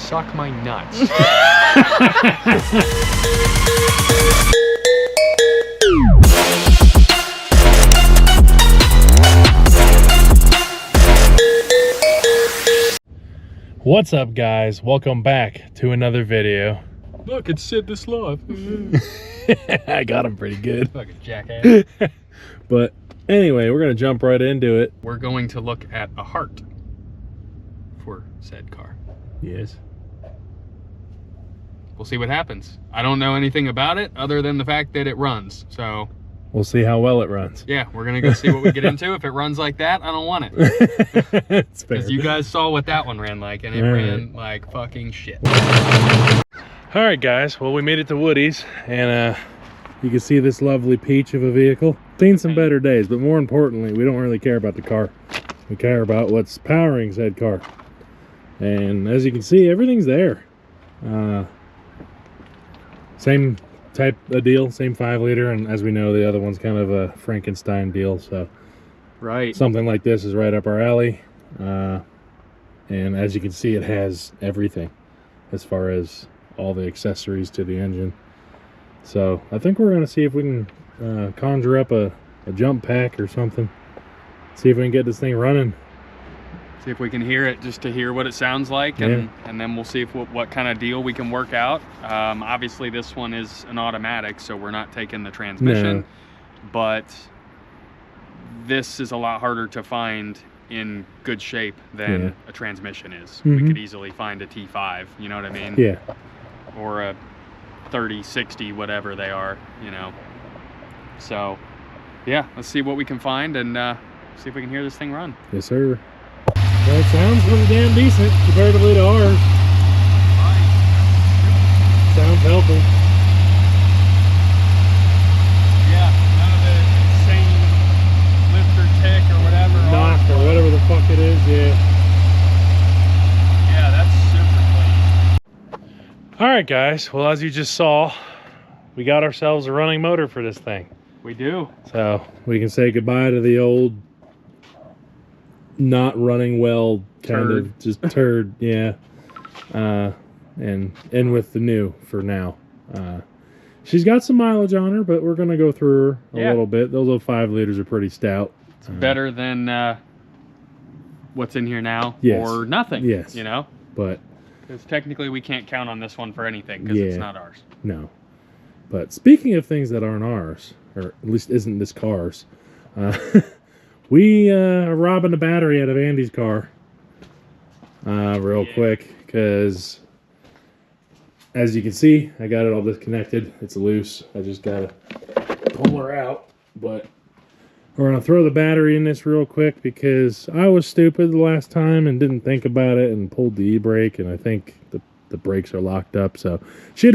suck my nuts. What's up, guys? Welcome back to another video. Look, it's Sid the Sloth. I got him pretty good. Fucking jackass. But anyway, we're gonna jump right into it. We're going to look at a heart for said car. Yes. We'll see what happens. I don't know anything about it other than the fact that it runs. So we'll see how well it runs. yeah, we're gonna go see what we get into. If it runs like that, I don't want it. It's fair. Because you guys saw what that one ran like, and it ran like fucking shit. All right, guys. Well, we made it to Woody's, and you can see this lovely peach of a vehicle. Seen some better days, but more importantly, we don't really care about the car. We care about what's powering said car. And as you can see, everything's there. Same type of deal, same 5-liter, and as we know, the other one's kind of a Frankenstein deal, so Right. something like this is right up our alley. And as you can see, it has everything as far as all the accessories to the engine. So I think we're going to see if we can conjure up a jump pack or something. See if we can get this thing running. See if we can hear it, just to hear what it sounds like, and then we'll see if what kind of deal we can work out. Obviously, this one is an automatic, so we're not taking the transmission. No. But this is a lot harder to find in good shape than a transmission is. We could easily find a T5, you know what I mean? Yeah. Or a 30, 60, whatever they are, you know. So, yeah, let's see what we can find and see if we can hear this thing run. Yes, sir. Well, it sounds pretty damn decent comparatively to ours. Sounds healthy. Yeah, none of the insane lift or tick or whatever. Knock or whatever the fuck it is, yeah. Yeah, that's super clean. Alright, guys. Well, as you just saw, we got ourselves a running motor for this thing. We do. So we can say goodbye to the old not running well kind of just turd, yeah. And in with the new for now. She's got some mileage on her, but we're gonna go through her a little bit. Those little 5 liters are pretty stout. It's better than what's in here now, or nothing. Yes, you know. But because technically we can't count on this one for anything because it's not ours. No. But speaking of things that aren't ours, or at least isn't this car's, we are robbing the battery out of Andy's car real quick, because as you can see, I got it all disconnected. It's loose. I just gotta pull her out. But we're gonna throw the battery in this real quick because I was stupid the last time and didn't think about it and pulled the e-brake, and I think the brakes are locked up. So she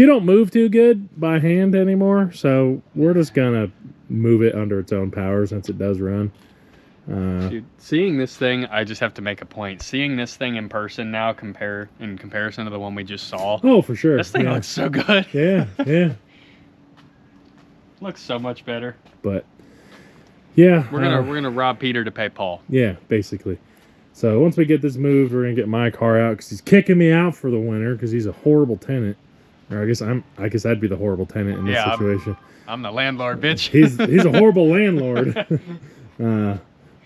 don't move too good by hand anymore, so we're just gonna move it under its own power since it does run. Dude, seeing this thing, I just have to make a point. Seeing this thing in person now, in comparison to the one we just saw. Oh, for sure. This thing looks so good. Yeah, yeah. Looks so much better. But yeah, we're gonna rob Peter to pay Paul. Yeah, basically. So once we get this moved, we're gonna get my car out because he's kicking me out for the winter because he's a horrible tenant. Or I guess I'd be the horrible tenant in this situation. I'm the landlord, bitch. He's a horrible landlord.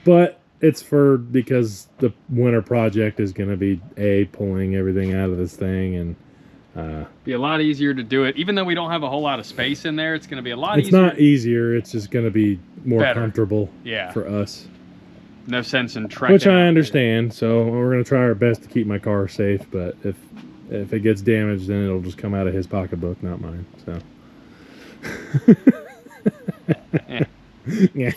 But it's because the winter project is going to be pulling everything out of this thing, and be a lot easier to do it. Even though we don't have a whole lot of space in there, it's going to be a lot easier. It's not easier. It's just going to be more comfortable for us. No sense in trekking. Which I understand. So we're going to try our best to keep my car safe. But if it gets damaged, then it'll just come out of his pocketbook, not mine. So. Yeah.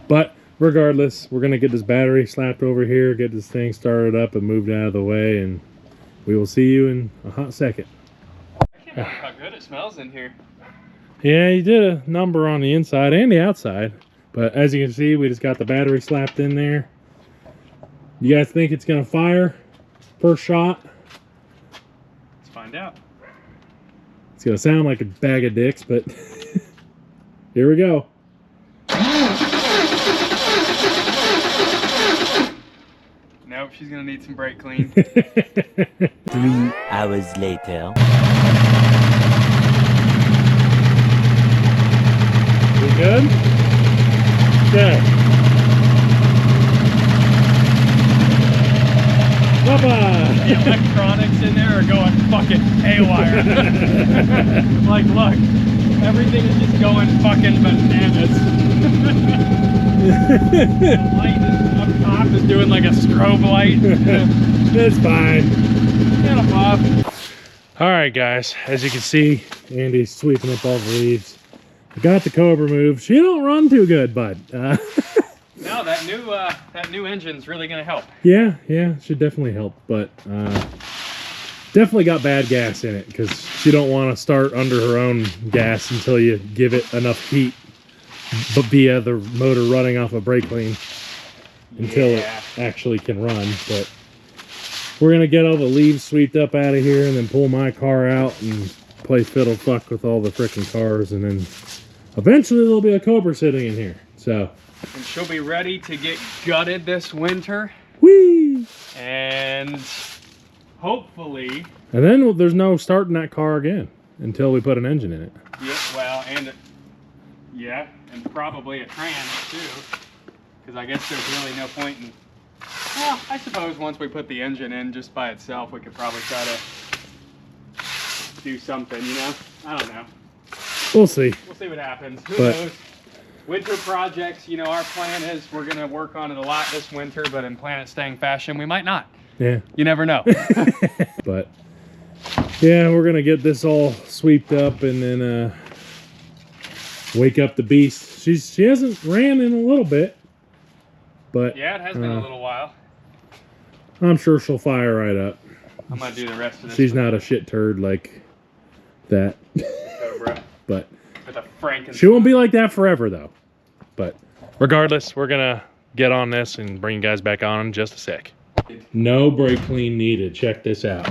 But regardless, we're gonna get this battery slapped over here, get this thing started up and moved out of the way, and we will see you in a hot second. I can't believe how good it smells in here. Yeah, you did a number on the inside and the outside, but as you can see, we just got the battery slapped in there. You guys think it's gonna fire first shot? Let's find out. It's gonna sound like a bag of dicks, but here we go. Nope, she's gonna need some brake clean. 3 hours later. We good? Okay. Bye-bye. The electronics in there are going fucking haywire. Like, look, everything is just going fucking bananas. The light up top is doing like a strobe light. That's fine. It'll pop. All right, guys. As you can see, Andy's sweeping up all the leaves. I got the Cobra moved. She don't run too good, bud. No, that new engine's really gonna help. Yeah, should definitely help, but definitely got bad gas in it because she don't want to start under her own gas until you give it enough heat, but via the motor running off a brake clean until it actually can run. But we're gonna get all the leaves swept up out of here and then pull my car out and play fiddle fuck with all the frickin' cars, and then eventually there'll be a Cobra sitting in here. So. And she'll be ready to get gutted this winter. Whee! And hopefully... And then there's no starting that car again until we put an engine in it. Yeah, well, and... Yeah, and probably a trans, too. Because I guess there's really no point in... Well, I suppose once we put the engine in just by itself, we could probably try to do something, you know? I don't know. We'll see. We'll see what happens. Who knows? Winter projects, you know, our plan is we're going to work on it a lot this winter, but in Planet Stang fashion, we might not. Yeah. You never know. But, yeah, we're going to get this all sweeped up and then wake up the beast. She hasn't ran in a little bit, but... Yeah, it has been a little while. I'm sure she'll fire right up. I'm going to do the rest of this. She's not a shit turd like that. Cobra. But... With a Frankenstein. She won't be like that forever, though. But regardless, we're going to get on this and bring you guys back on in just a sec. No brake clean needed. Check this out.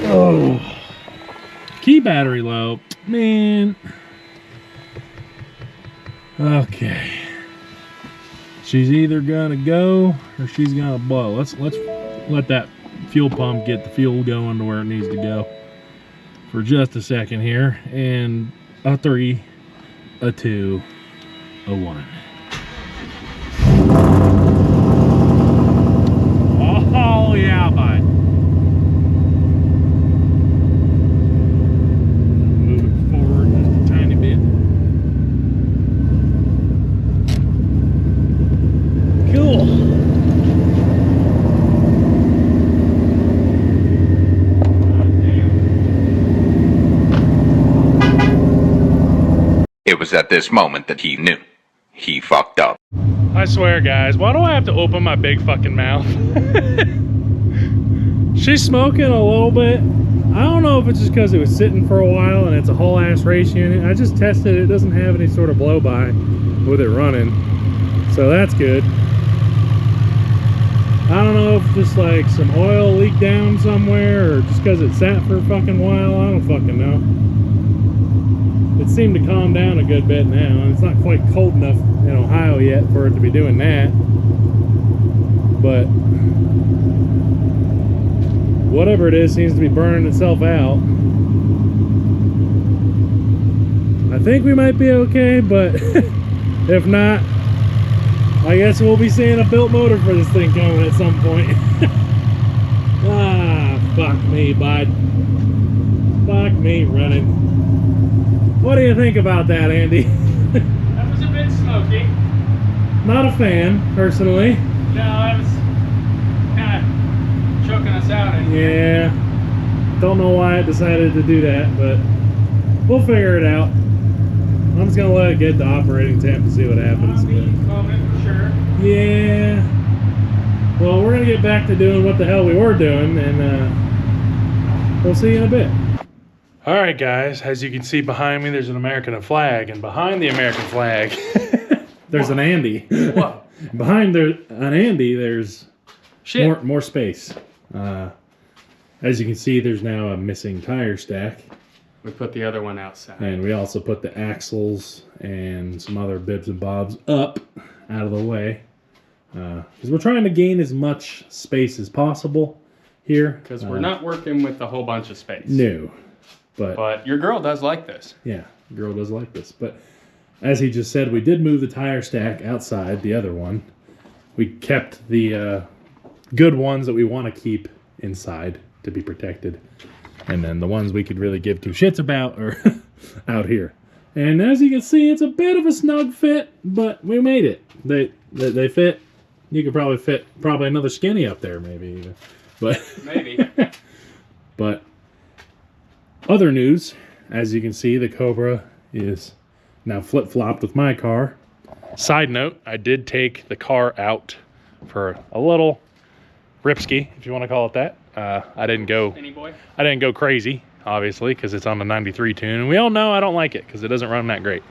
Oh. Key battery low. Man. Okay. She's either going to go or she's going to blow. Let's let that fuel pump get the fuel going to where it needs to go for just a second here. And a 3, a 2, a 1. Oh yeah, bud. Move it forward just a tiny bit. Cool. It was at this moment that he knew. He fucked up. I swear, guys, why do I have to open my big fucking mouth? She's smoking a little bit. I don't know if it's just because it was sitting for a while and it's a whole ass race unit. I just tested it. It doesn't have any sort of blow by with it running. So that's good. I don't know if just like some oil leaked down somewhere or just because it sat for a fucking while. I don't fucking know. It seemed to calm down a good bit now, and it's not quite cold enough in Ohio yet for it to be doing that. But whatever it is seems to be burning itself out. I think we might be okay, but if not, I guess we'll be seeing a built motor for this thing coming at some point. Ah, fuck me, bud. Fuck me running. What do you think about that, Andy? That was a bit smoky. Not a fan, personally. No, that was kind of choking us out in here. Yeah. Don't know why I decided to do that, but we'll figure it out. I'm just going to let it get to operating temp and see what happens. Moment for sure. Yeah. Well, we're going to get back to doing what the hell we were doing, and we'll see you in a bit. All right, guys, as you can see behind me, there's an American flag, and behind the American flag, there's an Andy. What? Behind an Andy, there's Shit. more space. As you can see, there's now a missing tire stack. We put the other one outside. And we also put the axles and some other bibs and bobs up. out of the way. Because we're trying to gain as much space as possible here. Because we're not working with a whole bunch of space. No. But your girl does like this. Yeah, girl does like this. But as he just said, we did move the tire stack outside, the other one. We kept the good ones that we want to keep inside to be protected. And then the ones we could really give two shits about are out here. And as you can see, it's a bit of a snug fit, but we made it. They fit. You could probably fit another skinny up there, maybe. But maybe. But other news, as you can see, the Cobra is now flip-flopped with my car. Side note, I did take the car out for a little ripski, if you want to call it that. I didn't go crazy, obviously, because it's on the 93 tune. And we all know I don't like it because it doesn't run that great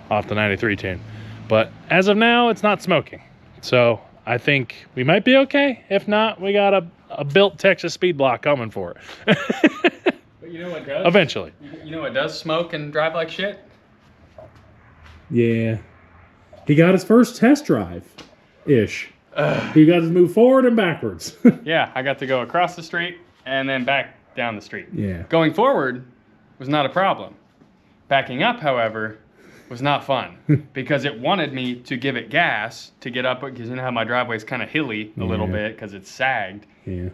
off the 93 tune. But as of now, it's not smoking. So I think we might be okay. If not, we got a built Texas speed block coming for it. But you know what does? Eventually. You know what does smoke and drive like shit? Yeah. He got his first test drive-ish. He got to move forward and backwards. Yeah, I got to go across the street and then back down the street. Yeah. Going forward was not a problem. Backing up, however, was not fun because it wanted me to give it gas to get up, because you know how my driveway is kind of hilly a little bit because it's sagged. Yeah.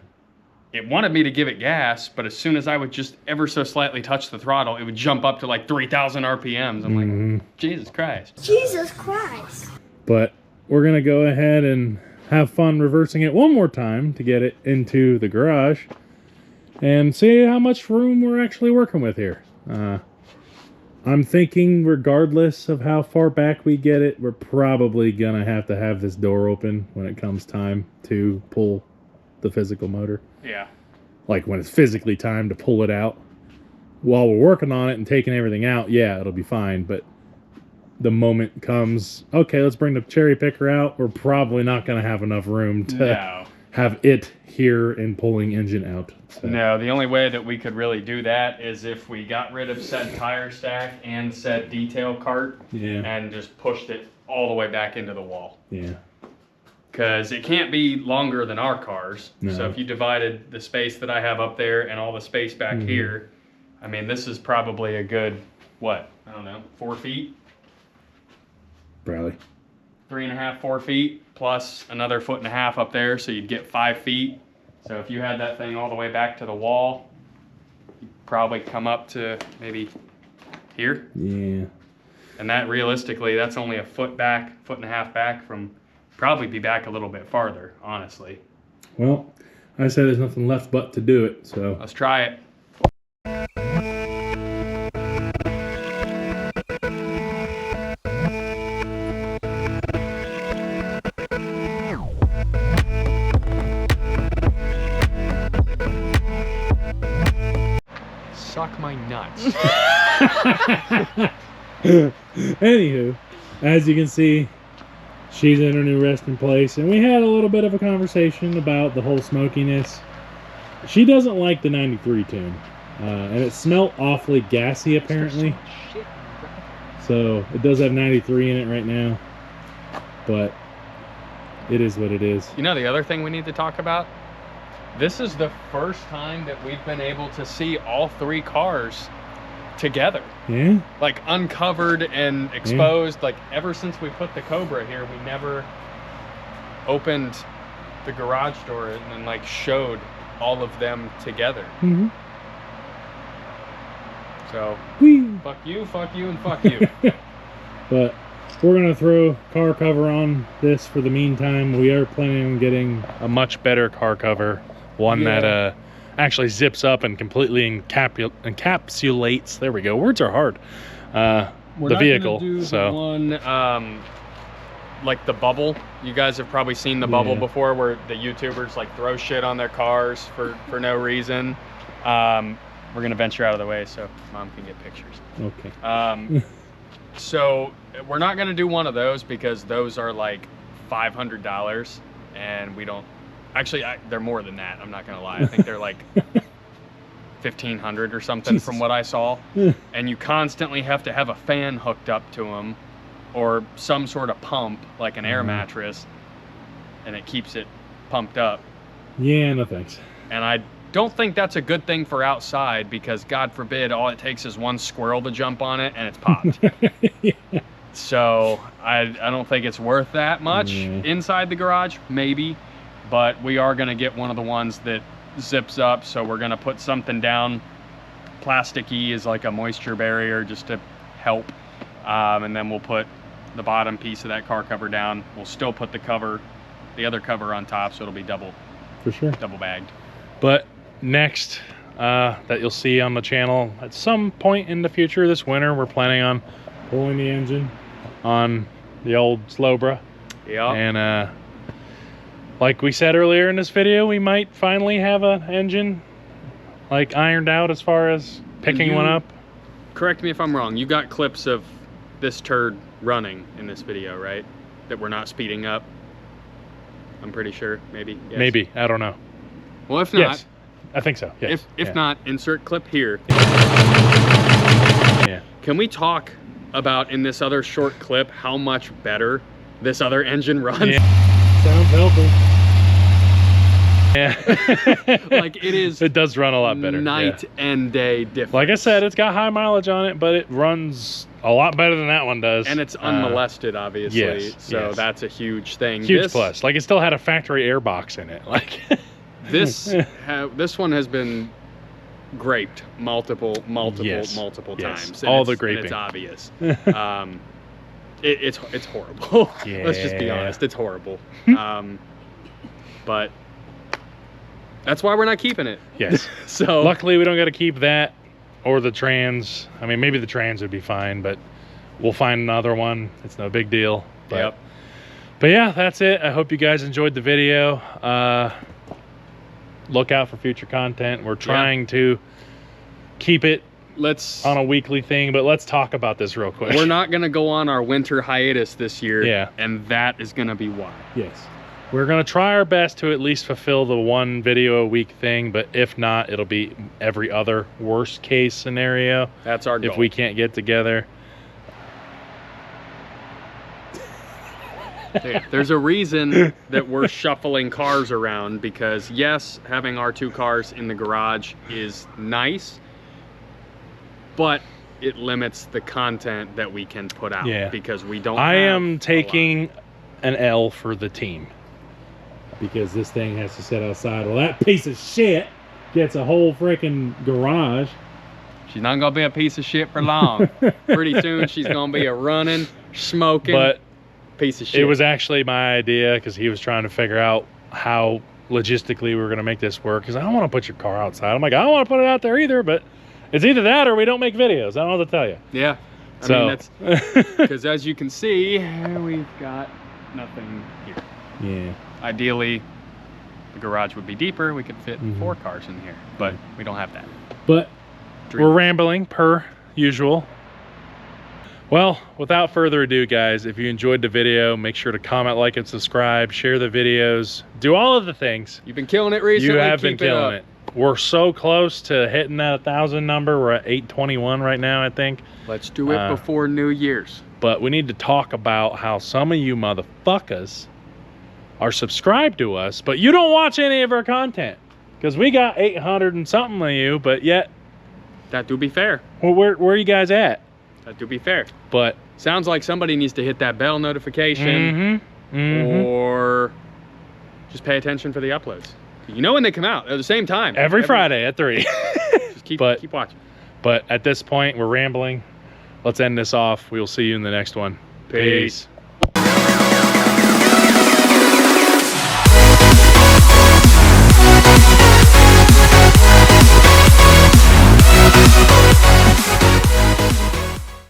It wanted me to give it gas, but as soon as I would just ever so slightly touch the throttle, it would jump up to like 3,000 RPMs. I'm like, Jesus Christ. Jesus Christ. But we're going to go ahead and have fun reversing it one more time to get it into the garage and see how much room we're actually working with here. I'm thinking regardless of how far back we get it, we're probably going to have this door open when it comes time to pull the physical motor. Yeah. Like when it's physically time to pull it out. While we're working on it and taking everything out, yeah, it'll be fine. But the moment comes, okay, let's bring the cherry picker out, we're probably not going to have enough room to have it here and pulling engine out. So. No, the only way that we could really do that is if we got rid of said tire stack and said detail cart and just pushed it all the way back into the wall. Yeah. Because it can't be longer than our cars. No. So if you divided the space that I have up there and all the space back here, I mean, this is probably a good, what, I don't know, 4 feet? Probably. 3.5, 4 feet, plus another 1.5 feet up there, so you'd get 5 feet. So if you had that thing all the way back to the wall, you'd probably come up to maybe here. Yeah. And that realistically, that's only 1.5 feet back from, probably be back a little bit farther, honestly. Well, I said there's nothing left but to do it, so. Let's try it. Suck my nuts. Anywho, as you can see, she's in her new resting place, and we had a little bit of a conversation about the whole smokiness. She doesn't like the 93 tune, and it smelled awfully gassy apparently. So it does have 93 in it right now, but it is what it is. You know the other thing we need to talk about? This is the first time that we've been able to see all 3 cars together. Yeah? Like uncovered and exposed. Like ever since we put the Cobra here, we never opened the garage door and then like showed all of them together. Mm-hmm. So, Whee! fuck you, and fuck you. But we're going to throw car cover on this for the meantime. We are planning on getting a much better car cover. One that actually zips up and completely encapsulates. There we go. Words are hard. The vehicle. Do so the one, like the bubble. You guys have probably seen the bubble before, where the YouTubers like throw shit on their cars for no reason. We're gonna venture out of the way so Mom can get pictures. Okay. So we're not gonna do one of those because those are like $500, and we don't. Actually, they're more than that. I'm not gonna lie. I think they're like 1,500 or something from what I saw. And you constantly have to have a fan hooked up to them, or some sort of pump, like an air mattress, and it keeps it pumped up. Yeah, no thanks. And I don't think that's a good thing for outside, because God forbid, all it takes is one squirrel to jump on it and it's popped. Yeah. So I don't think it's worth that much inside the garage, maybe. But we are gonna get one of the ones that zips up, so we're gonna put something down. Plasticky is like a moisture barrier just to help. And then we'll put the bottom piece of that car cover down. We'll still put the other cover on top, so it'll be double bagged. But next, that you'll see on the channel at some point in the future this winter, we're planning on pulling the engine on the old SLOBRAH. Yeah. And like we said earlier in this video, we might finally have an engine like ironed out as far as picking one up. Correct me if I'm wrong. You got clips of this turd running in this video, right? That we're not speeding up. I'm pretty sure. Maybe. Yes. Maybe. I don't know. Well, if not, yes, I think so. Yes. If not, insert clip here. Yeah. Can we talk about in this other short clip how much better this other engine runs? Yeah. Sounds healthy. Yeah. Like it is. It does run a lot better. Night and day difference. Like I said, it's got high mileage on it, but it runs a lot better than that one does. And it's unmolested, obviously. Yes, so that's a huge thing. Huge plus. Like it still had a factory air box in it. Like this one has been graped multiple Yes. times. All the graping. And it's obvious. It's horrible. Yeah. Let's just be honest. It's horrible. But that's why we're not keeping it. Yes. So luckily we don't got to keep that or the trans. I mean, maybe the trans would be fine, but we'll find another one. It's no big deal. But, yep. But yeah, that's it. I hope you guys enjoyed the video. Look out for future content. We're trying to keep it on a weekly thing, but let's talk about this real quick. We're not going to go on our winter hiatus this year. Yeah. And that is going to be why. Yes. We're going to try our best to at least fulfill the one video a week thing, but if not, it'll be every other worst case scenario. That's our goal. If we can't get together. There's a reason that we're shuffling cars around, because yes, having our two cars in the garage is nice, but it limits the content that we can put out because we don't I have am taking an L for the team, because this thing has to sit outside. Well, that piece of shit gets a whole freaking garage. She's not gonna be a piece of shit for long. Pretty soon she's gonna be a running, smoking piece of shit. It was actually my idea, because he was trying to figure out how logistically we were going to make this work, because I don't want to put your car outside. I'm like, I don't want to put it out there either, but it's either that or we don't make videos. I don't know what to tell you. Yeah. I mean, that's because as you can see, we've got nothing here. Yeah. Ideally, the garage would be deeper. We could fit 4 cars in here, but we don't have that. But we're rambling per usual. Well, without further ado, guys, if you enjoyed the video, make sure to comment, like, and subscribe, share the videos, do all of the things. You've been killing it recently. You have been killing it. We're so close to hitting that 1,000 number. We're at 821 right now, I think. Let's do it before New Year's. But we need to talk about how some of you motherfuckers are subscribed to us, but you don't watch any of our content, because we got 800 and something of you, but yet... That do be fair. Well, where are you guys at? That do be fair. But sounds like somebody needs to hit that bell notification or just pay attention for the uploads. You know when they come out at the same time. Every Friday at 3. Just keep watching. But at this point, we're rambling. Let's end this off. We'll see you in the next one. Peace.